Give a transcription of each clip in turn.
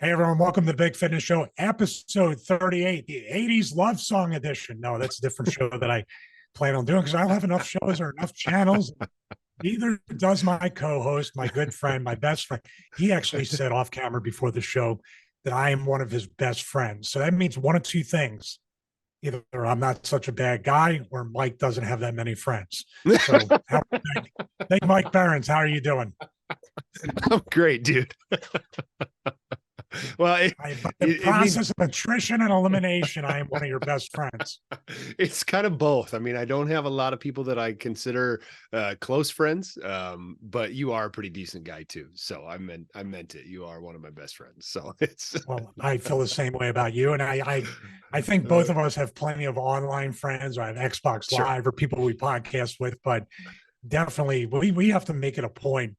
Hey everyone, welcome to the Big Fitness Show, episode 38, the 80s love song edition. No, that's a different show that I plan on doing because I don't have enough shows or enough channels. Neither does my co-host, my good friend, my best friend. He actually said off camera before the show that I am one of his best friends. So that means one of two things. Either I'm not such a bad guy or Mike doesn't have that many friends. So thank Mike Barons. How are you doing? I'm great, dude. Well, the process of attrition and elimination, I am one of your best friends. It's kind of both. I mean, I don't have a lot of people that I consider close friends, but you are a pretty decent guy too. So I meant it. You are one of my best friends. So it's well, I feel the same way about you, and I think both of us have plenty of online friends. I have Xbox Live or people we podcast with, but definitely we have to make it a point.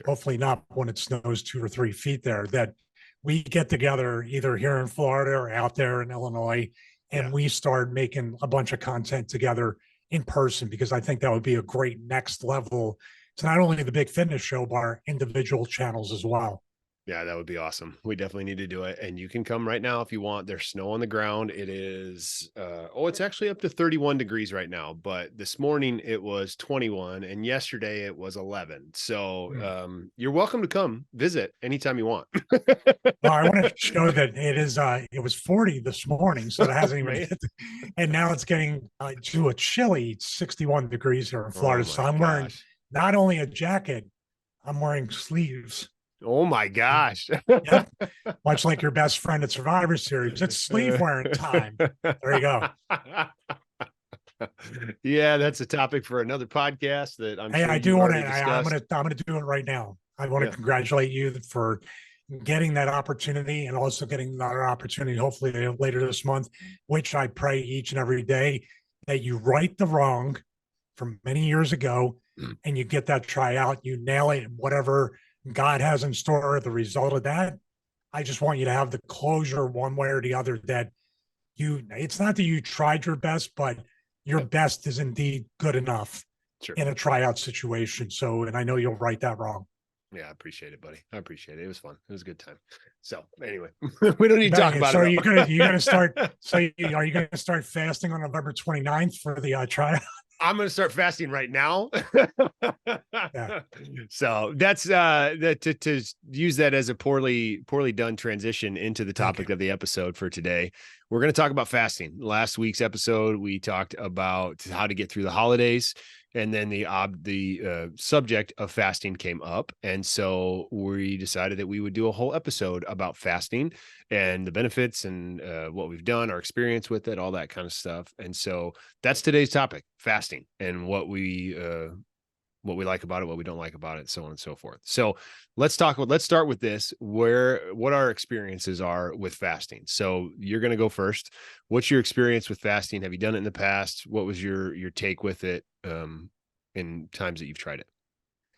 Hopefully not when it snows 2 or 3 feet there, that we get together either here in Florida or out there in Illinois, and we start making a bunch of content together in person, because I think that would be a great next level to not only the Big Fitness Show, but our individual channels as well. Yeah, that would be awesome. We definitely need to do it. And you can come right now if you want. There's snow on the ground. It is, it's actually up to 31 degrees right now. But this morning it was 21 and yesterday it was 11. So you're welcome to come visit anytime you want. Well, I want to show that it was 40 this morning, so it hasn't even hit. And now it's getting to a chilly 61 degrees here in Florida. So I'm wearing not only a jacket, I'm wearing sleeves. Oh my gosh. Yep. Much like your best friend at Survivor Series. It's sleeve wearing time. There you go. Yeah, that's a topic for another podcast that I'm sure I do want to I'm gonna do it right now. I want to congratulate you for getting that opportunity, and also getting another opportunity, hopefully later this month, which I pray each and every day that you right the wrong from many years ago and you get that tryout, you nail it, whatever God has in store, the result of that. I just want you to have the closure one way or the other that it's not that you tried your best, but your best is indeed good enough in a tryout situation. So, and I know you'll right that wrong. Yeah, I appreciate it, buddy. I appreciate it. It was fun. It was a good time. So anyway, we don't need to talk about it. So you're gonna start. So are you gonna start fasting on November 29th for the tryout? I'm going to start fasting right now. So that's to use that as a poorly done transition into the topic of the episode for today. We're going to talk about fasting. Last week's episode, we talked about how to get through the holidays, and then the subject of fasting came up. And so we decided that we would do a whole episode about fasting and the benefits and what we've done, our experience with it, all that kind of stuff. And so that's today's topic, fasting, and what we like about it, what we don't like about it, so on and so forth. So let's start with this, what our experiences are with fasting. So you're going to go first. What's your experience with fasting? Have you done it in the past? What was your take with it in times that you've tried it?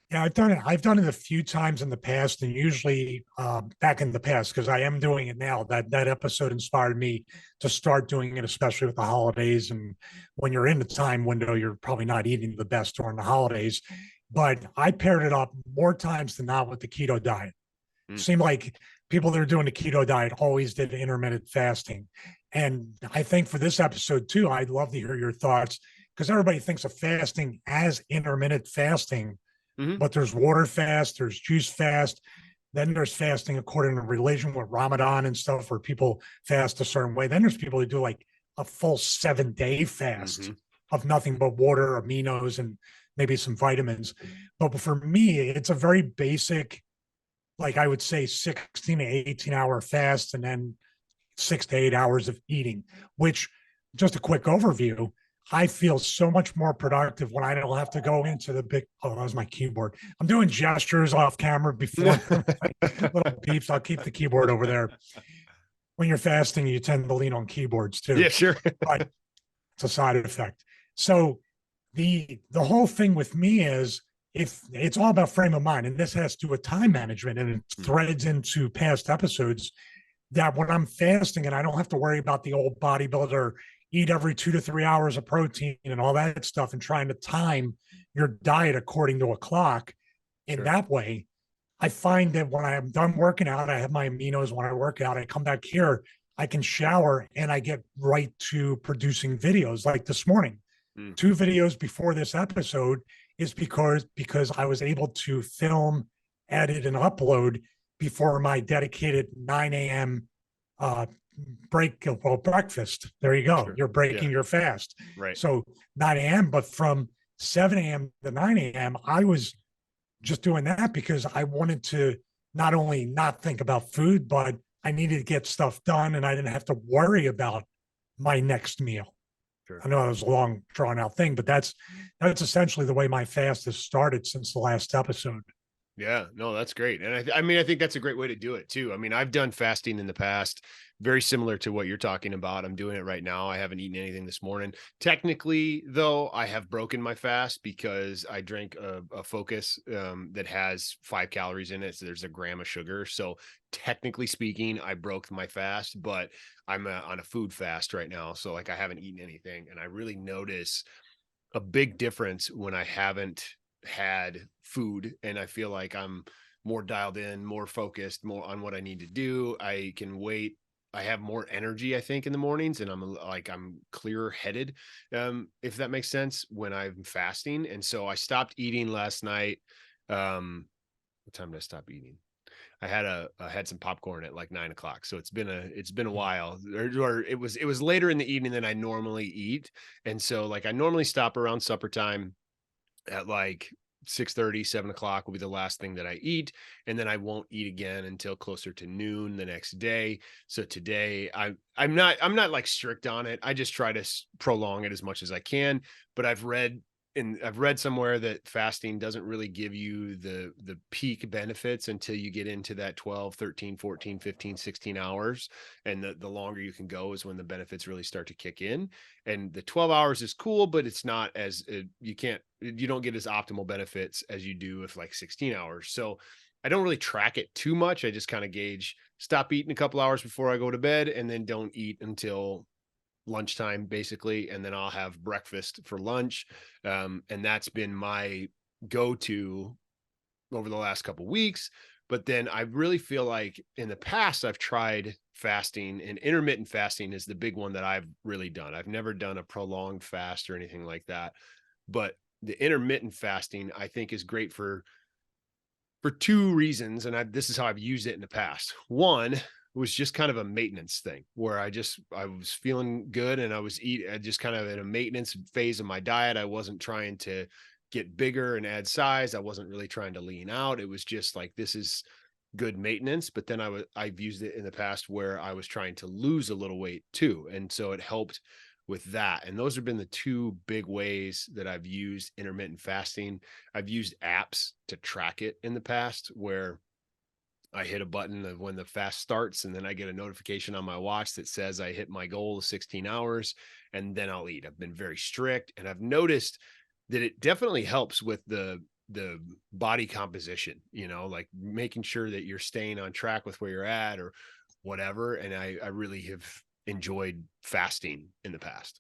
Yeah, I've done it a few times in the past, and usually back in the past, because I am doing it now. That episode inspired me to start doing it, especially with the holidays. And when you're in the time window, you're probably not eating the best during the holidays. But I paired it up more times than not with the keto diet. Seemed like people that are doing the keto diet always did intermittent fasting. And I think for this episode too, I'd love to hear your thoughts, because everybody thinks of fasting as intermittent fasting. But there's water fast, there's juice fast, then there's fasting according to religion with Ramadan and stuff, where people fast a certain way. Then there's people who do like a full 7-day fast of nothing but water, aminos, and maybe some vitamins. But for me, it's a very basic, like I would say 16 to 18 hour fast, and then 6 to 8 hours of eating, which, just a quick overview, I feel so much more productive when I don't have to go into the big. Oh, that was my keyboard. I'm doing gestures off camera before little beeps. I'll keep the keyboard over there. When you're fasting, you tend to lean on keyboards too. Yeah, sure. But it's a side effect. So the whole thing with me is, if it's all about frame of mind, and this has to do with time management, and it threads into past episodes, that when I'm fasting and I don't have to worry about the old bodybuilder eat every 2 to 3 hours of protein and all that stuff, and trying to time your diet according to a clock in that way, I find that when I'm done working out, I have my aminos. When I work out, I come back here, I can shower and I get right to producing videos. Like this morning, Mm, 2 videos before this episode is because I was able to film, edit, and upload before my dedicated 9 a.m. uh, breakfast. There you go. sure. You're breaking Yeah. your fast. Right. So 9 a.m. But from 7 a.m. to 9 a.m., I was just doing that because I wanted to not only not think about food, but I needed to get stuff done and I didn't have to worry about my next meal. Sure. I know it was a long drawn out thing, but that's essentially the way my fast has started since the last episode. Yeah, no, that's great. And I mean, I think that's a great way to do it too. I mean, I've done fasting in the past, very similar to what you're talking about. I'm doing it right now. I haven't eaten anything this morning. Technically, though, I have broken my fast because I drank a Focus that has 5 calories in it. So there's a gram of sugar. So technically speaking, I broke my fast, but I'm on a food fast right now. So like I haven't eaten anything. And I really notice a big difference when I haven't had food and I feel like I'm more dialed in, more focused, more on what I need to do. I can wait. I have more energy, I think, in the mornings, and I'm clearer headed, if that makes sense, when I'm fasting. And so I stopped eating last night. What time did I stop eating? I had some popcorn at like 9 o'clock. So it's been a while. Or it was later in the evening than I normally eat. And so like I normally stop around supper time at like 6:30, 7 o'clock will be the last thing that I eat. And then I won't eat again until closer to noon the next day. So today I'm not like strict on it. I just try to prolong it as much as I can. But I've read somewhere that fasting doesn't really give you the peak benefits until you get into that 12, 13, 14, 15, 16 hours. And the longer you can go is when the benefits really start to kick in. And the 12 hours is cool, but it's not as you don't get as optimal benefits as you do with like 16 hours. So I don't really track it too much. I just kind of gauge, stop eating a couple hours before I go to bed, and then don't eat until lunchtime basically, and then I'll have breakfast for lunch, and that's been my go-to over the last couple weeks. But then I really feel like in the past I've tried fasting, and intermittent fasting is the big one that I've really done. I've never done a prolonged fast or anything like that, but the intermittent fasting I think is great for two reasons, and this is how I've used it in the past. One was just kind of a maintenance thing where I was feeling good and I just kind of in a maintenance phase of my diet. I wasn't trying to get bigger and add size. I wasn't really trying to lean out. It was just like, this is good maintenance. But then I've used it in the past where I was trying to lose a little weight too. And so it helped with that. And those have been the two big ways that I've used intermittent fasting. I've used apps to track it in the past where I hit a button of when the fast starts, and then I get a notification on my watch that says I hit my goal of 16 hours, and then I'll eat. I've been very strict, and I've noticed that it definitely helps with the body composition, like making sure that you're staying on track with where you're at or whatever. And I really have enjoyed fasting in the past.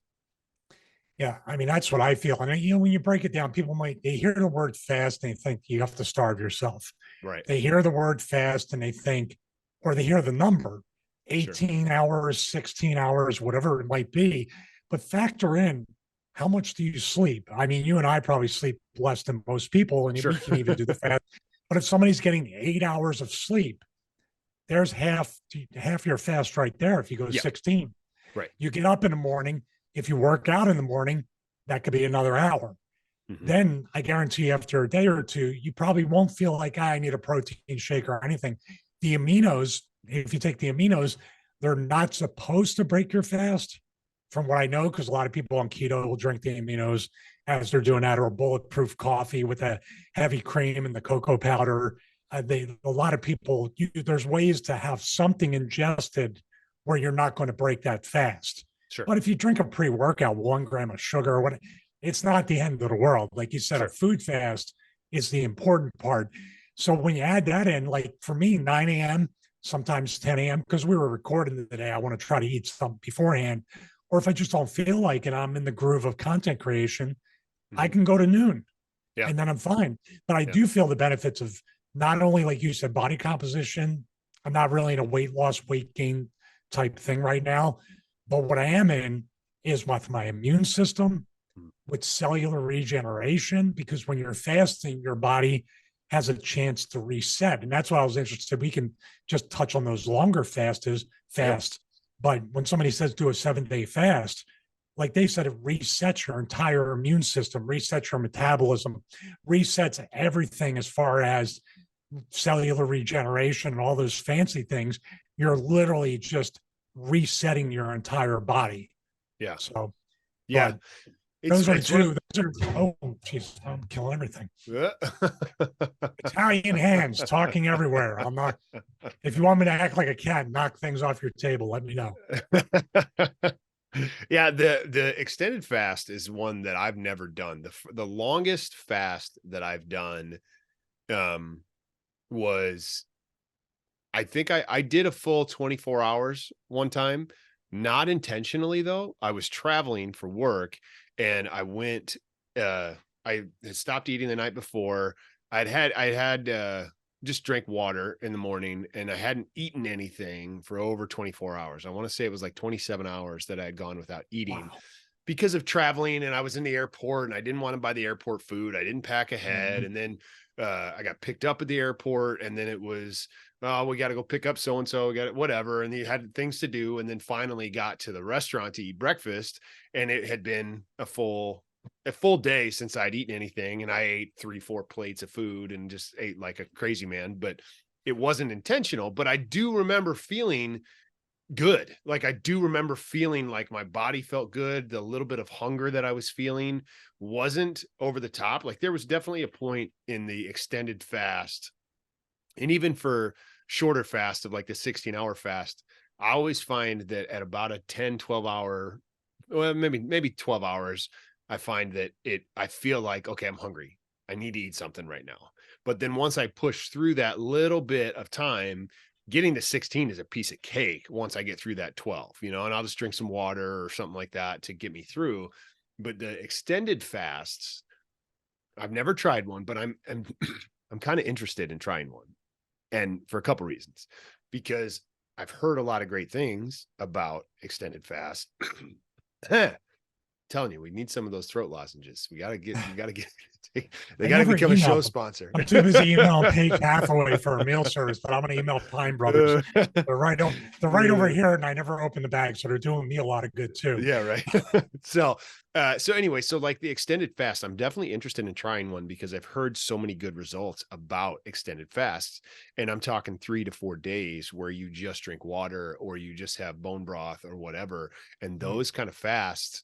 Yeah, I mean that's what I feel. And when you break it down, they hear the word fast and they think you have to starve yourself. Right. They hear the word fast and they think, or they hear the number, Sure. 18 hours, 16 hours, whatever it might be. But factor in how much do you sleep? I mean, you and I probably sleep less than most people, and Sure. we can even do the fast. But if somebody's getting 8 hours of sleep, there's half your fast right there. If you go Yeah. 16, Right. you get up in the morning. If you work out in the morning, that could be another hour. Mm-hmm. Then I guarantee after a day or two, you probably won't feel like I need a protein shake or anything. The aminos, if you take the aminos, they're not supposed to break your fast, from what I know, because a lot of people on keto will drink the aminos as they're doing that, or a bulletproof coffee with a heavy cream and the cocoa powder. A lot of people, there's ways to have something ingested where you're not going to break that fast. Sure. But if you drink a pre-workout, 1 gram of sugar or what, it's not the end of the world. Like you said, Sure. a food fast is the important part. So when you add that in, like for me, 9 a.m., sometimes 10 a.m., because we were recording today, I want to try to eat something beforehand. Or if I just don't feel like it, I'm in the groove of content creation, I Mm-hmm. can go to noon Yeah. and then I'm fine. But I Yeah. do feel the benefits of not only, like you said, body composition. I'm not really in a weight loss, weight gain type thing right now. But what I am in is with my immune system, with cellular regeneration, because when you're fasting, your body has a chance to reset. And that's why I was interested. We can just touch on those longer Yeah. fast. But when somebody says do a 7-day fast, like they said, it resets your entire immune system, resets your metabolism, resets everything as far as cellular regeneration and all those fancy things. You're literally just resetting your entire body. Yeah. So, Yeah. but It's those are it's one two. Those are, oh, jeez, I'm killing everything. of Italian hands talking everywhere. I'm not, if you want me to act like a cat and knock things off your table, let me know. Yeah, the extended fast is one that I've never done. The longest fast that I've done was, I think I did a full 24 hours one time, not intentionally though. I was traveling for work and I went I had stopped eating the night before. I had just drank water in the morning and I hadn't eaten anything for over 24 hours. I want to say it was like 27 hours that I had gone without eating. Wow. Because of traveling, and I was in the airport and I didn't want to buy the airport food. I didn't pack ahead. Mhm. And then I got picked up at the airport, and then it was, oh, we got to go pick up so and so, we got it, whatever. And he had things to do. And then finally got to the restaurant to eat breakfast. And it had been a full day since I'd eaten anything. And I ate 3-4 plates of food and just ate like a crazy man. But it wasn't intentional. But I do remember feeling good. Like I do remember feeling like my body felt good. The little bit of hunger that I was feeling wasn't over the top. Like there was definitely a point in the extended fast, and even for shorter fast of like the 16-hour fast, I always find that at about a 10, 12 hour, well, maybe 12 hours, I find that I feel like, okay, I'm hungry. I need to eat something right now. But then once I push through that little bit of time, getting to 16 is a piece of cake once I get through that 12, and I'll just drink some water or something like that to get me through. But the extended fasts, I've never tried one, but I'm I'm kind of interested in trying one. And for a couple reasons. Because I've heard a lot of great things about extended fast. Telling you, we need some of those throat lozenges. We gotta get they I gotta never become a show emailed them. sponsor. I'm too busy emailing Paige Hathaway for a meal service, but I'm going to email Pine Brothers. They're right over here, and I never open the bag, so they're doing me a lot of good too. Yeah, right. So anyway, so like the extended fast, I'm definitely interested in trying one because I've heard so many good results about extended fasts. And I'm talking 3 to 4 days where you just drink water or you just have bone broth or whatever. And those kind of fasts,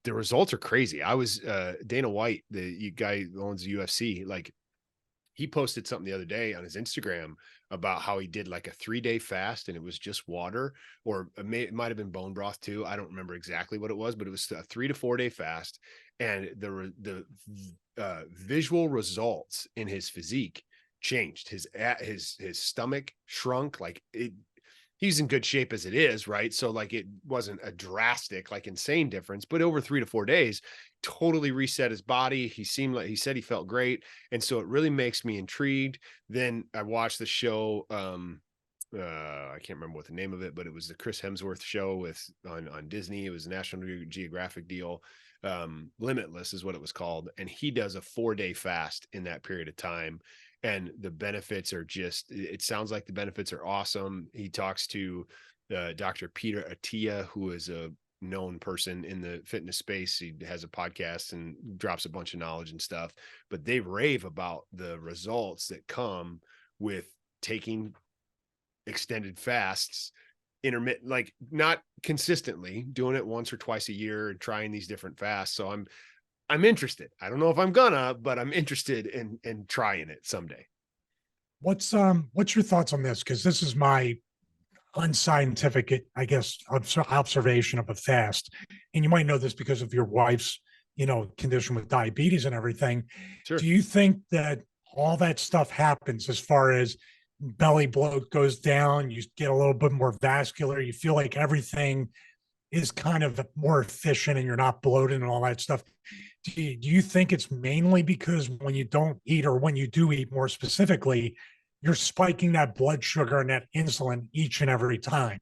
the results are crazy. I was Dana White, the guy who owns the UFC, like he posted something the other day on his Instagram about how he did like a 3-day fast and it was just water, or it might have been bone broth too. I don't remember exactly what it was, but it was a 3 to 4 day fast. And the visual results in his physique changed. His stomach shrunk. Like he's in good shape as it is, right? So like it wasn't a drastic, like insane difference, but over 3 to 4 days, totally reset his body. He said he felt great. And so it really makes me intrigued. Then I watched the show. I can't remember what the name of it, but it was the Chris Hemsworth show on Disney. It was a National Geographic deal. Limitless is what it was called. And he does a 4-day fast in that period of time. And the benefits are it sounds like the benefits are awesome. He talks to Dr. Peter Attia, who is a known person in the fitness space. He has a podcast and drops a bunch of knowledge and stuff, but they rave about the results that come with taking extended fasts, intermittent, like not consistently, doing it once or twice a year and trying these different fasts. So I'm interested. I don't know if I'm gonna, but I'm interested in trying it someday. What's your thoughts on this? Because this is my unscientific, I guess, observation of a fast. And you might know this because of your wife's, condition with diabetes and everything. Sure. Do you think that all that stuff happens as far as belly bloat goes down, you get a little bit more vascular, you feel like everything is kind of more efficient and you're not bloated and all that stuff. Do you think it's mainly because when you don't eat, or when you do eat more specifically, you're spiking that blood sugar and that insulin each and every time?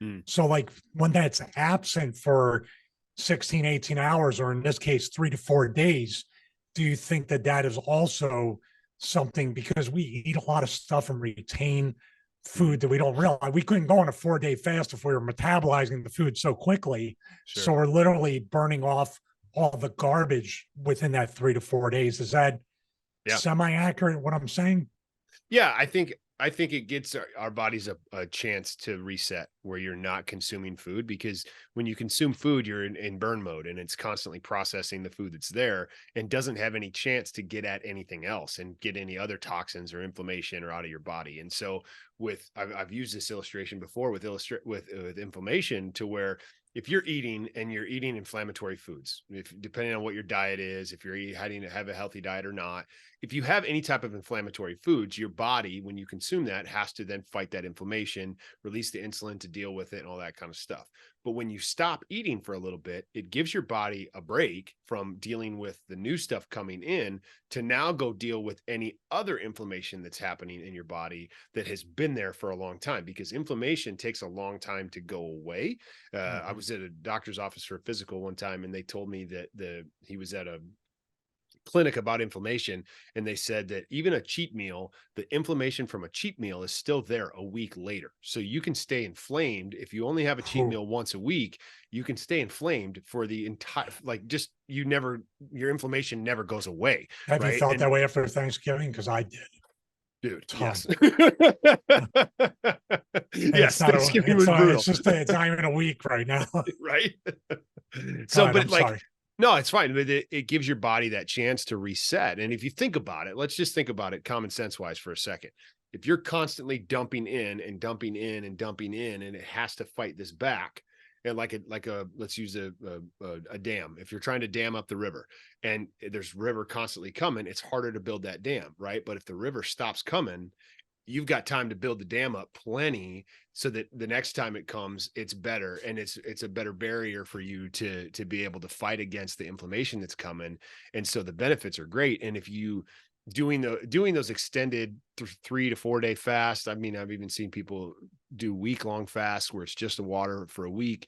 Mm. So like when that's absent for 16, 18 hours, or in this case, 3 to 4 days, do you think that that is also something, because we eat a lot of stuff and retain food that we don't realize? We couldn't go on a 4 day fast if we were metabolizing the food so quickly. Sure. So we're literally burning off all the garbage within that 3 to 4 days. Is that Yeah. semi accurate what I'm saying? Yeah, I think it gets our bodies a chance to reset where you're not consuming food, because when you consume food, you're in burn mode and it's constantly processing the food that's there and doesn't have any chance to get at anything else and get any other toxins or inflammation or out of your body. And so I've used this illustration before with inflammation, to where if you're eating and you're eating inflammatory foods, if depending on what your diet is, if you're having to have a healthy diet or not, if you have any type of inflammatory foods, your body, when you consume that, has to then fight that inflammation, release the insulin to deal with it and all that kind of stuff. But when you stop eating for a little bit, it gives your body a break from dealing with the new stuff coming in to now go deal with any other inflammation that's happening in your body that has been there for a long time, because inflammation takes a long time to go away. I was at a doctor's office for a physical one time, and they told me that he was at a clinic about inflammation, and they said that even a cheat meal, the inflammation from a cheat meal is still there a week later. So you can stay inflamed if you only have a cheat meal once a week. You can stay inflamed for the entire, like, just your inflammation never goes away. Have you Right. felt that way after Thanksgiving? Because I did. Dude, Ton. yes. It's Yes, not Thanksgiving was brutal. it's not even a week right now. Right. So, So, but I'm like, sorry. no, it's fine. But it gives your body that chance to reset. And if you think about it, let's just think about it common sense wise for a second. If you're constantly dumping in and dumping in and dumping in, and it has to fight this back, and let's use a dam. If you're trying to dam up the river and there's river constantly coming, it's harder to build that dam, right? But if the river stops coming, you've got time to build the dam up plenty, so that the next time it comes, it's better, and it's a better barrier for you to be able to fight against the inflammation that's coming. And so the benefits are great. And if you doing those extended 3 to 4 day fasts, I mean, I've even seen people do week-long fasts where it's just a water for a week,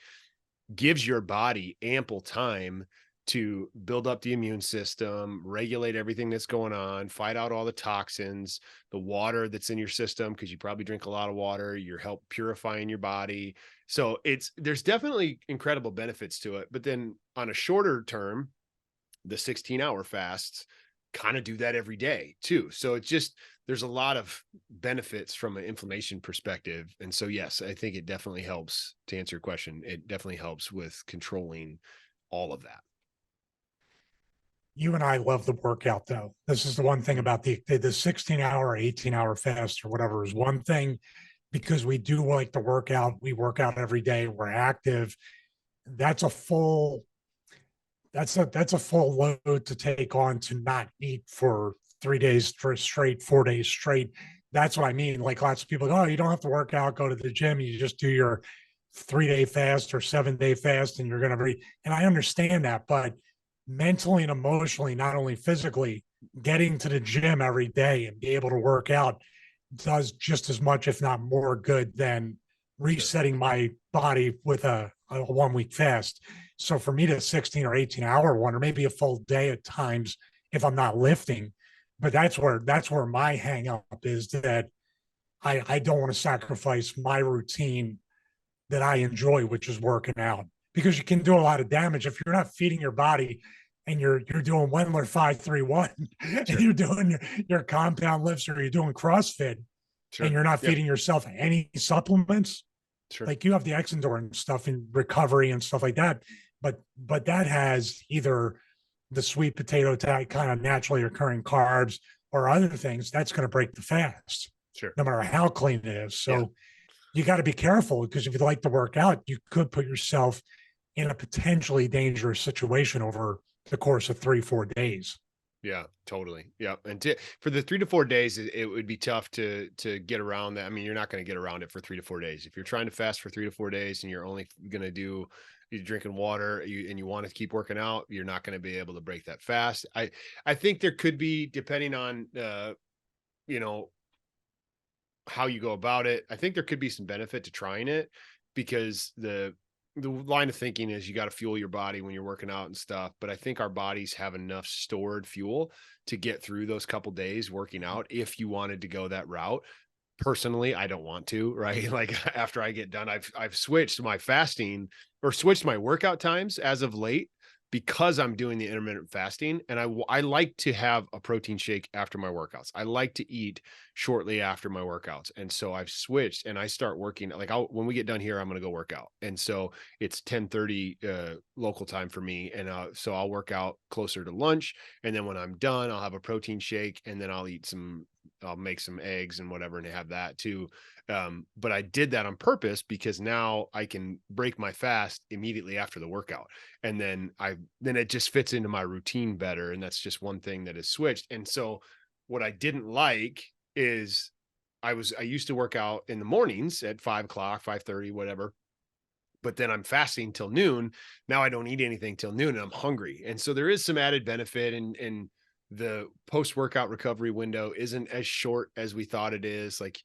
gives your body ample time to build up the immune system, regulate everything that's going on, fight out all the toxins, the water that's in your system, because you probably drink a lot of water, you're help purifying your body. So there's definitely incredible benefits to it. But then on a shorter term, the 16-hour fasts kind of do that every day too. So there's a lot of benefits from an inflammation perspective. And so, yes, I think it definitely helps. To answer your question, it definitely helps with controlling all of that. You and I love the workout, though. This is the one thing about the 16-hour, 18-hour fast or whatever is one thing, because we do like to work out. We work out every day. We're active. That's a full load to take on, to not eat for 3 days straight, 4 days straight. That's what I mean. Like, lots of people go, oh, you don't have to work out, go to the gym. You just do your 3 day fast or 7 day fast, and you're going to be, and I understand that, but mentally and emotionally, not only physically, getting to the gym every day and be able to work out does just as much, if not more, good than resetting my body with a 1 week fast. So for me, the 16 or 18-hour one, or maybe a full day at times if I'm not lifting, but that's where my hang up is, that I don't want to sacrifice my routine that I enjoy, which is working out, because you can do a lot of damage if you're not feeding your body and you're doing Wendler 531 and you're doing your compound lifts, or you're doing CrossFit and you're not feeding yourself any supplements. Like, you have the Exendor and stuff in recovery and stuff like that, but that has either the sweet potato type kind of naturally occurring carbs or other things that's going to break the fast, no matter how clean it is. So you got to be careful, because if you like to work out, you could put yourself in a potentially dangerous situation over the course of 3-4 days. Yeah, totally. Yeah. And for the 3 to 4 days, it would be tough to get around that. I mean, you're not going to get around it for 3 to 4 days. If you're trying to fast for 3 to 4 days and you're only going to you're drinking water and you want to keep working out, you're not going to be able to break that fast. I think there could be, depending on, you know, how you go about it. I think there could be some benefit to trying it, because the line of thinking is you got to fuel your body when you're working out and stuff. But I think our bodies have enough stored fuel to get through those couple days working out if you wanted to go that route. Personally, I don't want to, right? Like after I get done, I've switched my fasting or switched my workout times as of late, because I'm doing the intermittent fasting, and I like to have a protein shake after my workouts. I like to eat shortly after my workouts. And so I've switched and I start working like when we get done here, I'm going to go work out. And so it's 10:30 local time for me. And so I'll work out closer to lunch. And then when I'm done, I'll have a protein shake, and then I'll make some eggs and whatever and have that too. But I did that on purpose because now I can break my fast immediately after the workout. And then it just fits into my routine better. And that's just one thing that has switched. And so what I didn't like is I used to work out in the mornings at 5 o'clock, 5:30, whatever. But then I'm fasting till noon. Now I don't eat anything till noon and I'm hungry. And so there is some added benefit, and the post-workout recovery window isn't as short as we thought it is. Like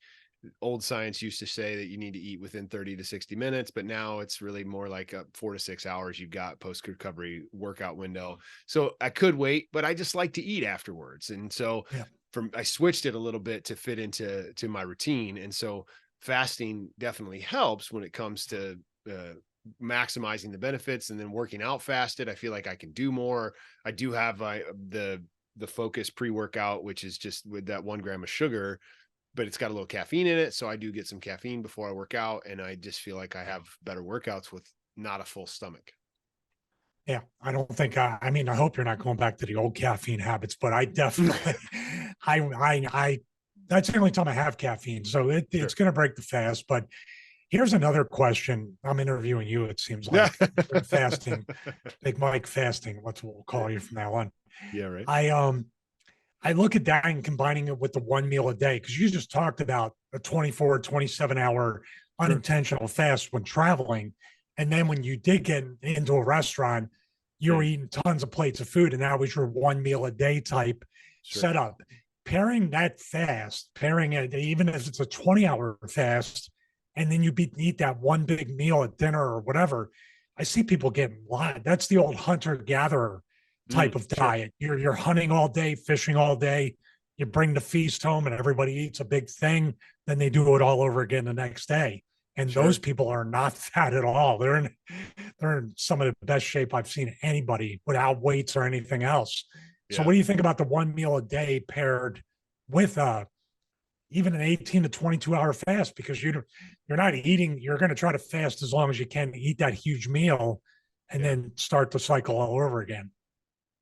old science used to say that you need to eat within 30 to 60 minutes, but now it's really more like 4 to 6 hours you've got post recovery workout window. So I could wait, but I just like to eat afterwards. And so Yeah. I switched it a little bit to fit into my routine. And so fasting definitely helps when it comes to maximizing the benefits, and then working out fasted. I feel like I can do more. I do have the focus pre-workout, which is just with that 1 gram of sugar, but it's got a little caffeine in it. So I do get some caffeine before I work out. And I just feel like I have better workouts with not a full stomach. Yeah, I don't think. I mean, I hope you're not going back to the old caffeine habits, but I definitely, I. That's the only time I have caffeine, so Sure. it's going to break the fast. But here's another question. I'm interviewing you. It seems Yeah. like you're fasting, Big Mike fasting. What we'll call you from now on. Yeah. Right. I I look at that and combining it with the one meal a day, because you just talked about a 24, 27-hour Sure. unintentional fast when traveling. And then when you did get into a restaurant, you were Right. eating tons of plates of food, and that was your one meal a day type Sure. setup. Pairing that fast, pairing it, even if it's a 20-hour fast, and then eat that one big meal at dinner or whatever. I see people getting live. That's the old hunter gatherer type of Sure. diet. You're hunting all day, fishing all day. You bring the feast home and everybody eats a big thing. Then they do it all over again the next day. And those Sure. people are not fat at all. They're in some of the best shape I've seen anybody without weights or anything else. So Yeah. what do you think about the one meal a day paired with even an 18 to 22-hour fast? Because you're not eating, you're going to try to fast as long as you can, eat that huge meal, and Yeah. then start the cycle all over again.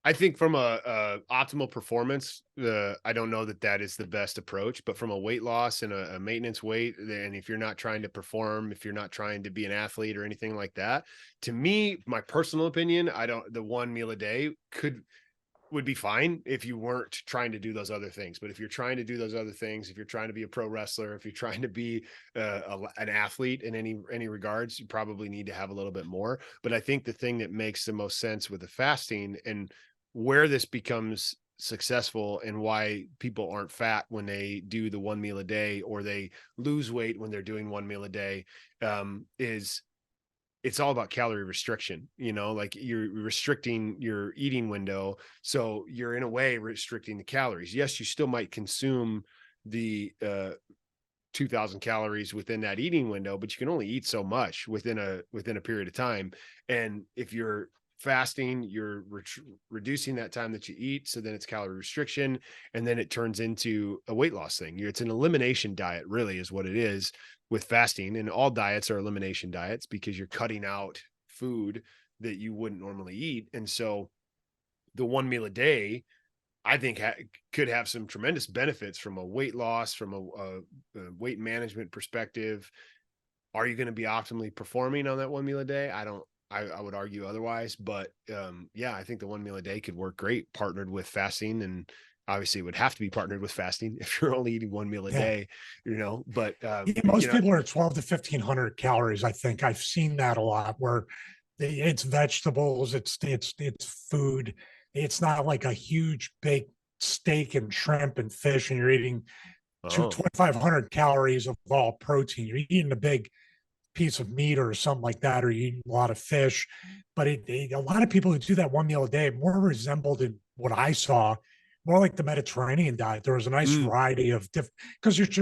I think from a optimal performance, I don't know that that is the best approach, but from a weight loss and a maintenance weight, and if you're not trying to perform, if you're not trying to be an athlete or anything like that, to me, my personal opinion, the one meal a day would be fine if you weren't trying to do those other things. But if you're trying to do those other things, if you're trying to be a pro wrestler, if you're trying to be an athlete in any regards, you probably need to have a little bit more. But I think the thing that makes the most sense with the fasting, and where this becomes successful and why people aren't fat when they do the one meal a day, or they lose weight when they're doing one meal a day, is it's all about calorie restriction. Like you're restricting your eating window. So you're in a way restricting the calories. Yes, you still might consume the 2000 calories within that eating window, but you can only eat so much within a period of time. And if you're fasting, you're reducing that time that you eat. So then it's calorie restriction. And then it turns into a weight loss thing. It's an elimination diet, really, is what it is with fasting. And all diets are elimination diets, because you're cutting out food that you wouldn't normally eat. And so the one meal a day, I think could have some tremendous benefits from a weight loss, from a weight management perspective. Are you going to be optimally performing on that one meal a day? I would argue otherwise, but yeah, I think the 1 meal a day could work great partnered with fasting, and obviously it would have to be partnered with fasting if you're only eating 1 meal a Yeah. day, but Yeah, most people are 12 to 1500 calories. I think I've seen that a lot where it's vegetables, it's food. It's not like a huge big steak and shrimp and fish, and you're eating oh, 2,500 calories of all protein. You're eating a big piece of meat or something like that, or you eat a lot of fish. But a lot of people who do that 1 meal a day more resembled in what I saw, more like the Mediterranean diet. There was a nice mm, variety of different because it's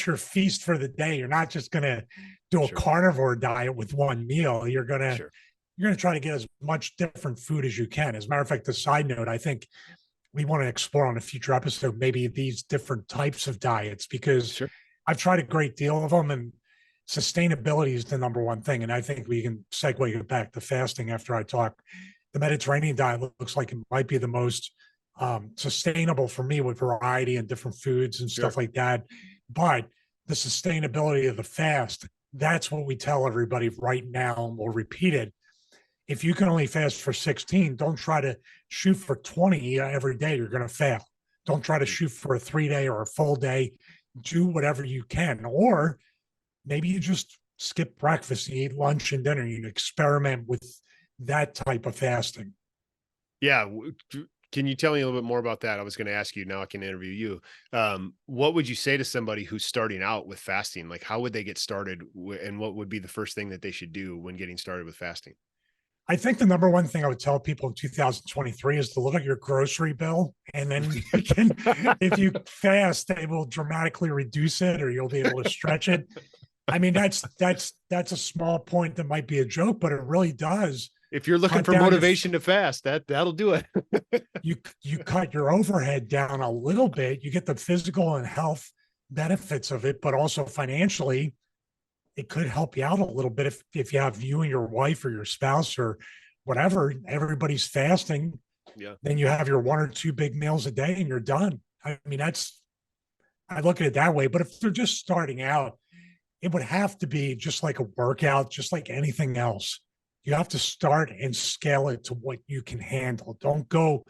your feast for the day. You're not just gonna do a sure, carnivore diet with one meal. sure, You're gonna try to get as much different food as you can. As a matter of fact, the side note, I think we want to explore on a future episode maybe these different types of diets because sure. I've tried a great deal of them, and sustainability is the number one thing. And I think we can segue it back to fasting after I talk. The Mediterranean diet looks like it might be the most sustainable for me with variety and different foods and stuff Sure. like that. But the sustainability of the fast, that's what we tell everybody right now, and we'll repeat it. If you can only fast for 16, don't try to shoot for 20 every day. You're going to fail. Don't try to Mm. shoot for a 3 day or a full day. Do whatever you can. Or maybe you just skip breakfast and eat lunch and dinner. You experiment with that type of fasting. Yeah. Can you tell me a little bit more about that? I was going to ask you, now I can interview you. What would you say to somebody who's starting out with fasting? Like, how would they get started? And what would be the first thing that they should do when getting started with fasting? I think the number one thing I would tell people in 2023 is to look at your grocery bill. And then you can, if you fast, it will dramatically reduce it or you'll be able to stretch it. I mean, that's a small point that might be a joke, but it really does If you're looking cut for down motivation to fast, that'll do it. you cut your overhead down a little bit. You get the physical and health benefits of it, but also financially, it could help you out a little bit if you have you and your wife or your spouse or whatever, everybody's fasting, Yeah. then you have your one or two big meals a day and you're done. I mean, I look at it that way. But if they're just starting out, it would have to be just like a workout, just like anything else. You have to start and scale it to what you can handle. Don't go,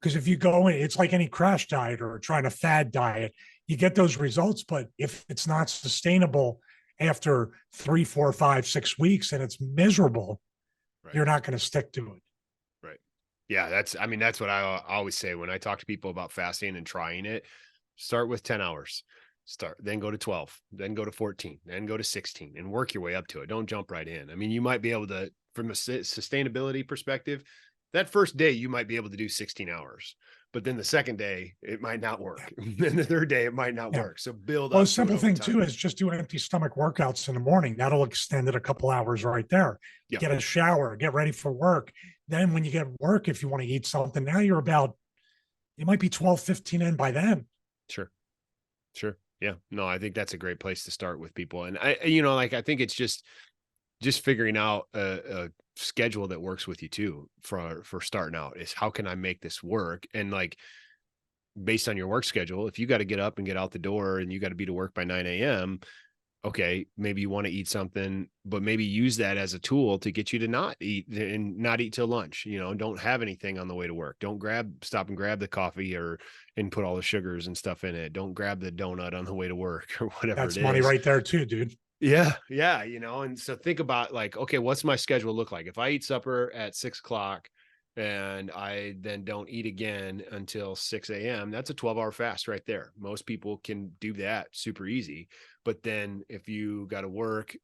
because if you go in, it's like any crash diet or trying a fad diet, you get those results. But if it's not sustainable after 3, 4, 5, 6 weeks and it's miserable, Right. you're not going to stick to it. Right. Yeah. I mean, that's what I always say when I talk to people about fasting and trying it. Start with 10 hours, then go to 12, then go to 14, then go to 16 and work your way up to it. Don't jump right in. I mean, you might be able to, from a sustainability perspective, that first day, you might be able to do 16 hours, but then the second day, it might not work. Then the third day, it might not work. So build Well, a up to it simple over thing time. too is just do empty stomach workouts in the morning. That'll extend it a couple hours right there. Yeah. Get a shower, get ready for work. Then when you get work, if you want to eat something, now you're about, you might be 12, 15 in by then. Sure. Sure. Yeah. No, I think that's a great place to start with people. And I think it's just figuring out a schedule that works with you too for starting out is how can I make this work? And like, based on your work schedule, if you got to get up and get out the door and you got to be to work by 9 a.m., okay, maybe you want to eat something, but maybe use that as a tool to get you to not eat and not eat till lunch. Don't have anything on the way to work. Don't stop and grab the coffee and put all the sugars and stuff in it. Don't grab the donut on the way to work or whatever That's it money is. right there too, dude. Yeah. Yeah. And so think about like, okay, what's my schedule look like? If I eat supper at 6 o'clock and I then don't eat again until 6 a.m., that's a 12-hour fast right there. Most people can do that super easy. But then if you got to work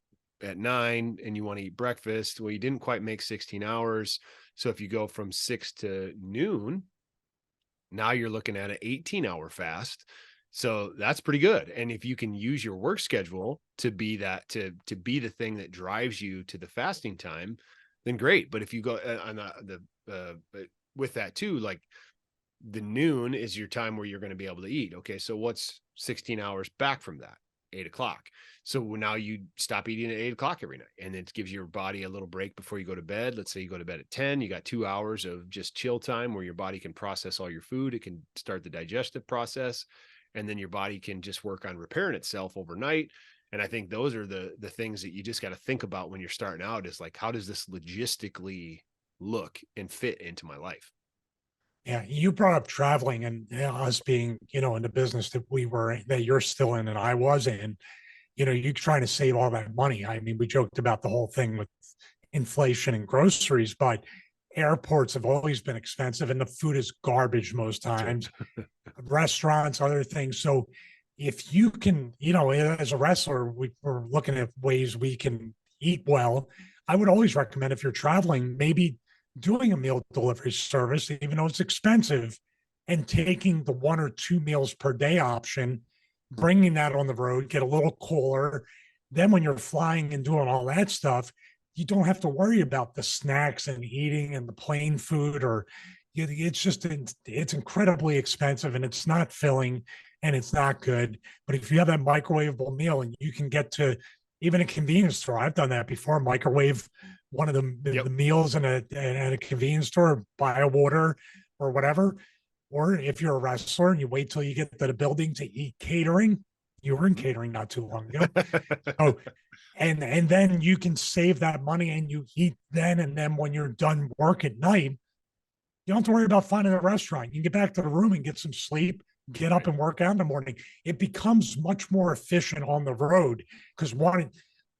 at 9 and you want to eat breakfast, well, you didn't quite make 16 hours. So if you go from 6 to noon, now you're looking at an 18-hour fast. So that's pretty good. And if you can use your work schedule to be that, to be the thing that drives you to the fasting time, then great. But if you go on with that too, like the noon is your time where you're going to be able to eat. Okay. So what's 16 hours back from that? 8 o'clock. So now you stop eating at 8 o'clock every night, and it gives your body a little break before you go to bed. Let's say you go to bed at 10, you got 2 hours of just chill time where your body can process all your food. It can start the digestive process, and then your body can just work on repairing itself overnight. And I think those are the things that you just got to think about when you're starting out, is like, how does this logistically look and fit into my life? Yeah, you brought up traveling and us being, in the business that you're still in and I was in, you trying to save all that money. I mean, we joked about the whole thing with inflation and groceries, but airports have always been expensive and the food is garbage most Sure. times. Restaurants, other things. So if you can, as a wrestler, we're looking at ways we can eat well. I would always recommend, if you're traveling, maybe doing a meal delivery service, even though it's expensive, and taking the 1 or 2 meals per day option, bringing that on the road, get a little cooler. Then when you're flying and doing all that stuff, you don't have to worry about the snacks and eating and the plain food, or it's incredibly expensive and it's not filling and it's not good. But if you have that microwavable meal and you can get to even a convenience store, I've done that before, microwave one of Yep. the meals at a convenience store, buy a water or whatever. Or if you're a wrestler and you wait till you get to the building to eat catering, you were in catering not too long ago. So, and then you can save that money and you eat then. And then when you're done work at night, you don't have to worry about finding a restaurant. You can get back to the room and get some sleep, get up and work out in the morning. It becomes much more efficient on the road because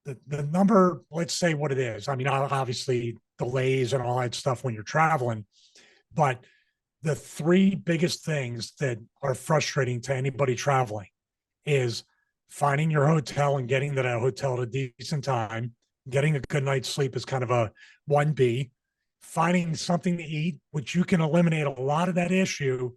the number, let's say what it is. I mean, obviously delays and all that stuff when you're traveling, but the three biggest things that are frustrating to anybody traveling is finding your hotel and getting to that hotel at a decent time. Getting a good night's sleep is kind of a 1B. Finding something to eat, which you can eliminate a lot of that issue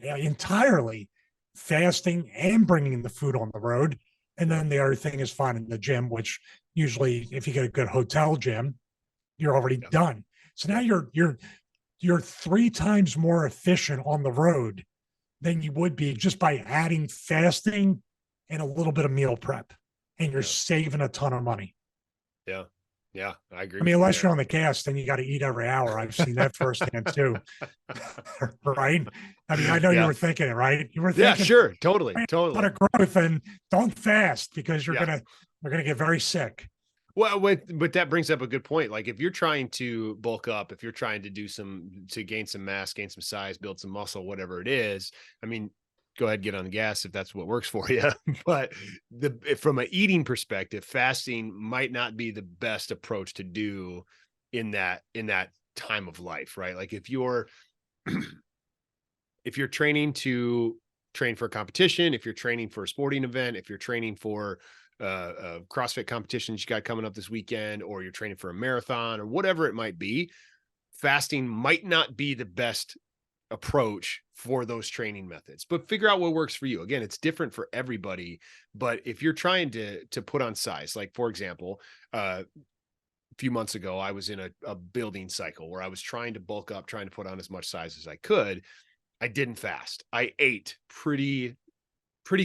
entirely, fasting and bringing the food on the road. And then the other thing is finding the gym, which usually, if you get a good hotel gym, you're already done. So now you're 3 times more efficient on the road than you would be just by adding fasting and a little bit of meal prep, and you're saving a ton of money. Yeah. Yeah. I agree. I mean, unless you're on the cast, then you got to eat every hour. I've seen that firsthand too. Right. I mean, I know you were thinking it, right? You were thinking, sure. Totally. A lot of growth, and don't fast because you're going to get very sick. Well, but that brings up a good point. Like, if you're trying to bulk up, if you're trying to gain some mass, gain some size, build some muscle, whatever it is, I mean, go ahead, get on the gas if that's what works for you. But from an eating perspective, fasting might not be the best approach to do in that time of life, right? Like, if you're training for a competition, if you're training for a sporting event, if you're training for CrossFit competitions you got coming up this weekend, or you're training for a marathon or whatever it might be, fasting might not be the best approach for those training methods, but figure out what works for you. Again, it's different for everybody, but if you're trying to put on size, like for example, a few months ago, I was in a building cycle where I was trying to bulk up, trying to put on as much size as I could. I didn't fast. I ate pretty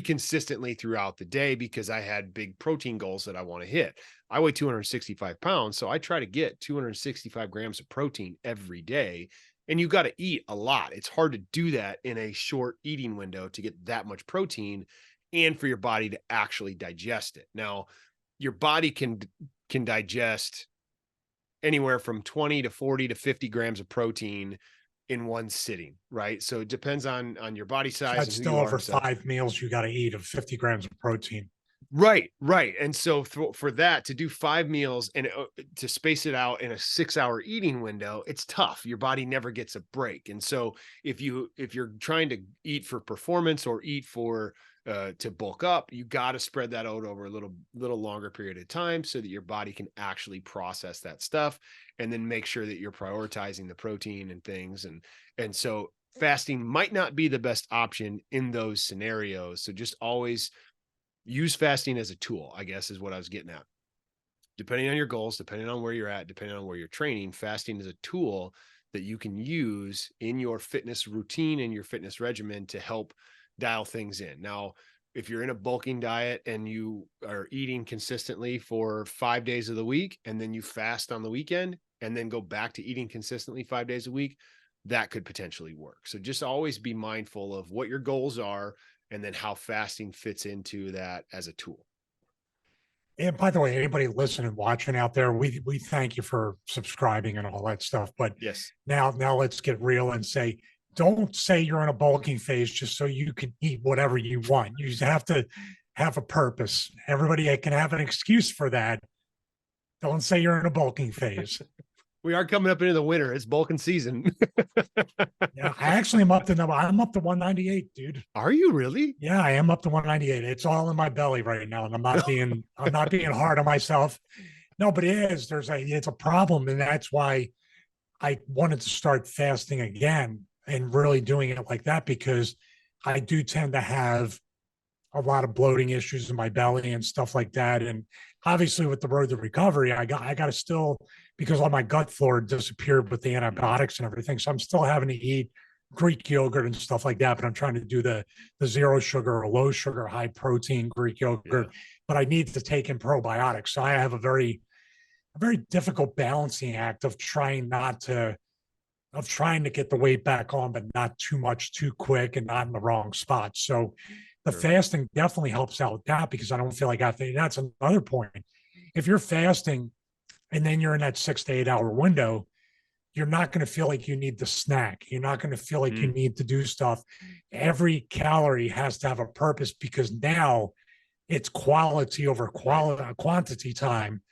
consistently throughout the day because I had big protein goals that I want to hit. I weigh 265 pounds, so I try to get 265 grams of protein every day. And you got to eat a lot. It's hard to do that in a short eating window to get that much protein and for your body to actually digest it. Now, your body can digest anywhere from 20 to 40 to 50 grams of protein in one sitting, right? So it depends on your body size. That's still over 5 meals you got to eat of 50 grams of protein. Right. And so for that to do 5 meals and to space it out in a 6-hour eating window, it's tough. Your body never gets a break. And so if you're trying to eat for performance or eat for to bulk up, you got to spread that out over a little longer period of time so that your body can actually process that stuff, and then make sure that you're prioritizing the protein and things. And so fasting might not be the best option in those scenarios. So just always use fasting as a tool, I guess, is what I was getting at. Depending on your goals, depending on where you're at, depending on where you're training, fasting is a tool that you can use in your fitness routine and your fitness regimen to help dial things in. Now, if you're in a bulking diet and you are eating consistently for 5 days of the week, and then you fast on the weekend and then go back to eating consistently 5 days a week, that could potentially work. So just always be mindful of what your goals are and then how fasting fits into that as a tool. And by the way, anybody listening and watching out there, we thank you for subscribing and all that stuff. But Yes. now let's get real and say, don't say you're in a bulking phase just so you can eat whatever you want. You have to have a purpose. Everybody can have an excuse for that. Don't say you're in a bulking phase. We are coming up into the winter. It's bulking season. Yeah, I actually am up to 198, dude. Are you really? Yeah, I am up to 198. It's all in my belly right now, and I'm not being hard on myself. No, but it is. It's a problem, and that's why I wanted to start fasting again and really doing it like that, because I do tend to have a lot of bloating issues in my belly and stuff like that. And obviously with the road to recovery, I got to still, because all my gut flora disappeared with the antibiotics and everything. So I'm still having to eat Greek yogurt and stuff like that. But I'm trying to do the zero sugar or low sugar, high protein Greek yogurt. But I need to take in probiotics. So I have a very difficult balancing act of trying to get the weight back on, but not too much too quick and not in the wrong spot. So the fasting definitely helps out with that, because I don't feel like that's another point. If you're fasting and then you're in that 6 to 8 hour window, you're not going to feel like you need to snack. You're not going to feel like you need to do stuff. Every calorie has to have a purpose, because now it's quality over quantity time.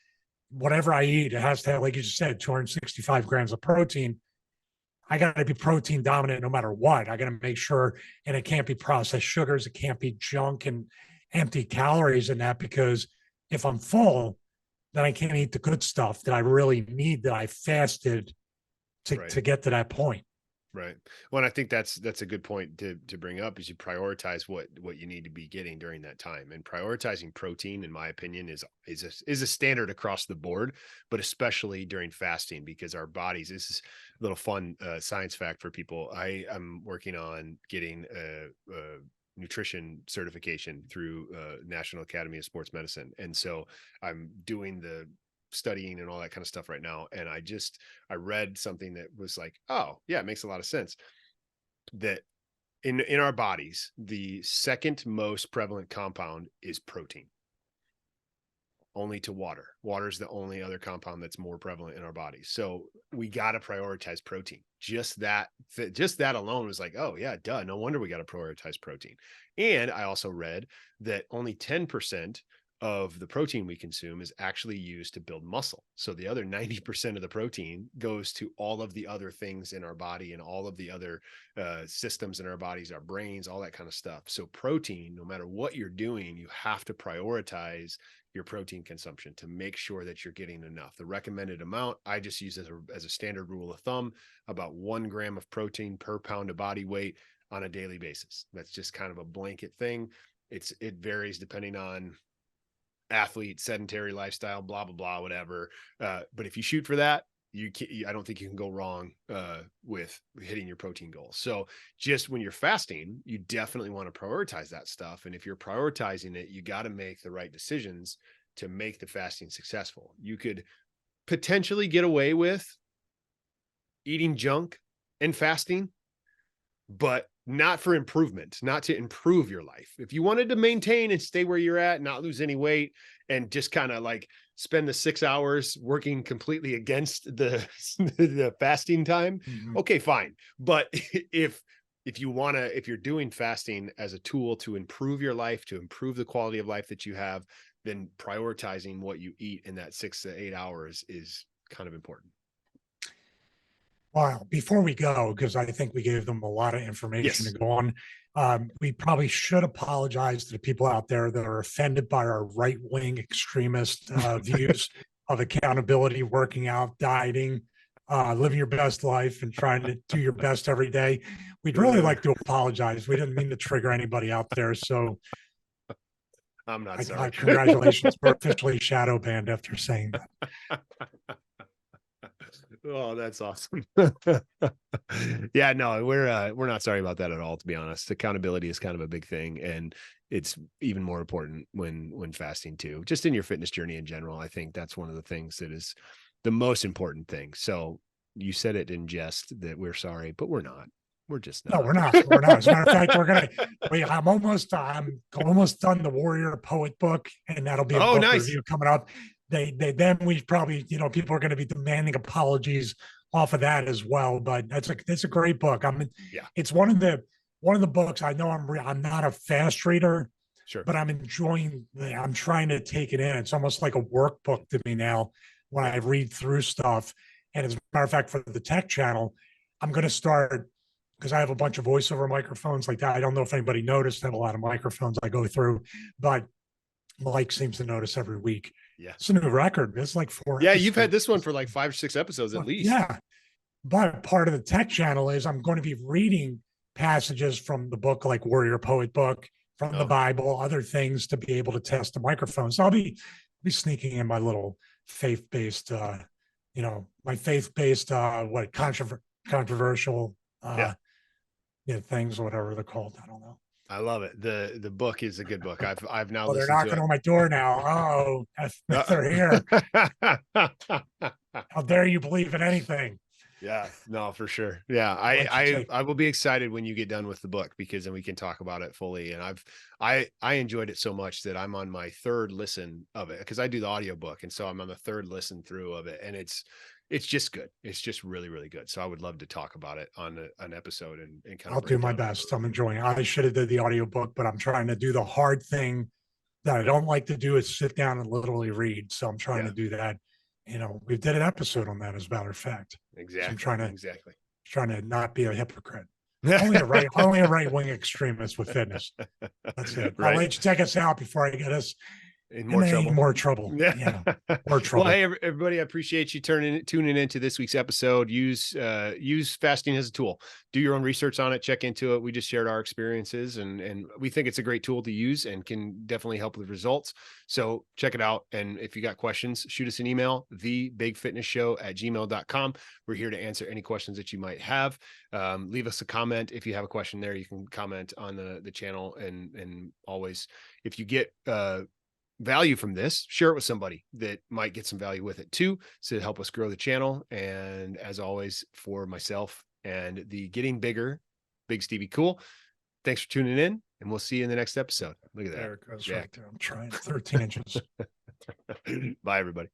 Whatever I eat, it has to have, like you just said, 265 grams of protein. I got to be protein dominant no matter what. I got to make sure, and it can't be processed sugars. It can't be junk and empty calories in that, because if I'm full, then I can't eat the good stuff that I really need, that I fasted to get to that point. Right. Well, and I think that's a good point to bring up, is you prioritize what you need to be getting during that time. And prioritizing protein, in my opinion, is a standard across the board, but especially during fasting, because our bodies, this is a little fun science fact for people. I am working on getting a nutrition certification through National Academy of Sports Medicine. And so I'm doing the studying and all that kind of stuff right now. And I read something that was like, oh yeah, it makes a lot of sense that in our bodies, the second most prevalent compound is protein, only to water. Water is the only other compound that's more prevalent in our bodies. So we got to prioritize protein. Just that alone was like, oh yeah, duh. No wonder we got to prioritize protein. And I also read that only 10% of the protein we consume is actually used to build muscle. So the other 90% of the protein goes to all of the other things in our body and all of the other systems in our bodies, our brains, all that kind of stuff. So protein, no matter what you're doing, you have to prioritize your protein consumption to make sure that you're getting enough. The recommended amount, I just use as a standard rule of thumb, about 1 gram of protein per pound of body weight on a daily basis. That's just kind of a blanket thing. It varies depending on athlete, sedentary lifestyle, blah, blah, blah, whatever. But if you shoot for that, I don't think you can go wrong with hitting your protein goals. So just when you're fasting, you definitely want to prioritize that stuff. And if you're prioritizing it, you got to make the right decisions to make the fasting successful. You could potentially get away with eating junk and fasting, but not for improvement, not to improve your life. If you wanted to maintain and stay where you're at, not lose any weight, and just kind of like spend the 6 hours working completely against the fasting time, okay, fine. But if you're doing fasting as a tool to improve your life, to improve the quality of life that you have, then prioritizing what you eat in that 6 to 8 hours is kind of important. Well, before we go, because I think we gave them a lot of information to go on, we probably should apologize to the people out there that are offended by our right-wing extremist views of accountability, working out, dieting, living your best life, and trying to do your best every day. We'd really like to apologize. We didn't mean to trigger anybody out there. So I'm not sorry. Congratulations. We're officially shadow banned after saying that. Oh, that's awesome. Yeah, no, we're not sorry about that at all, to be honest. Accountability is kind of a big thing, and it's even more important when fasting too. Just in your fitness journey in general, I think that's one of the things that is the most important thing. So you said it in jest that we're sorry, but we're not. We're just No, not. we're not. We're not. As a matter of fact, I'm almost done the Warrior Poet book, and that'll be a Oh, book nice. review coming up. Then we probably, people are going to be demanding apologies off of that as well. But it's a great book. Yeah, it's one of the books. I know I'm not a fast reader, sure. but I'm trying to take it in. It's almost like a workbook to me now when I read through stuff. And as a matter of fact, for the tech channel, I'm going to start, because I have a bunch of voiceover microphones like that. I don't know if anybody noticed that a lot of microphones I go through, but Mike seems to notice every week. Yeah. It's a new record. It's like 4 Yeah, you've had episodes. this one for like 5 or 6 episodes at least. Yeah. But part of the tech channel is I'm going to be reading passages from the book, like Warrior Poet book, from the Bible, other things to be able to test the microphone. So I'll be sneaking in my little faith-based, my faith-based, controversial, things, whatever they're called. I don't know. I love it. The book is a good book. I've now They're listened knocking to on my door now. Oh, they're here. How dare you believe in anything? Yeah, no, for sure. Yeah. I will be excited when you get done with the book, because then we can talk about it fully. And I enjoyed it so much that I'm on my 3rd listen of it, because I do the audiobook. And so I'm on the 3rd listen through of it. And it's just good. It's just really, really good. So I would love to talk about it on an episode and kind of. I'll do my best. I'm enjoying it. I should have did the audiobook, but I'm trying to do the hard thing that I don't like to do, is sit down and literally read. So I'm trying to do that. We did an episode on that, as a matter of fact. Exactly. So I'm exactly trying to not be a hypocrite. only a right-wing extremist with fitness. That's it. Right. I'll let you take us out before I get us in more trouble. More trouble. Yeah. More trouble. Well, hey, everybody, I appreciate you tuning into this week's episode. Use fasting as a tool. Do your own research on it. Check into it. We just shared our experiences, and we think it's a great tool to use and can definitely help with results. So check it out. And if you got questions, shoot us an email, thebigfitnessshow@gmail.com. We're here to answer any questions that you might have. Leave us a comment. If you have a question there, you can comment on the channel. And always, if you get value from this, share it with somebody that might get some value with it too, to help us grow the channel. And as always, for myself and the Getting Bigger, Big Stevie Cool, thanks for tuning in, and we'll see you in the next episode. Look at that. There it goes. Right there. I'm trying 13 inches. Bye, everybody.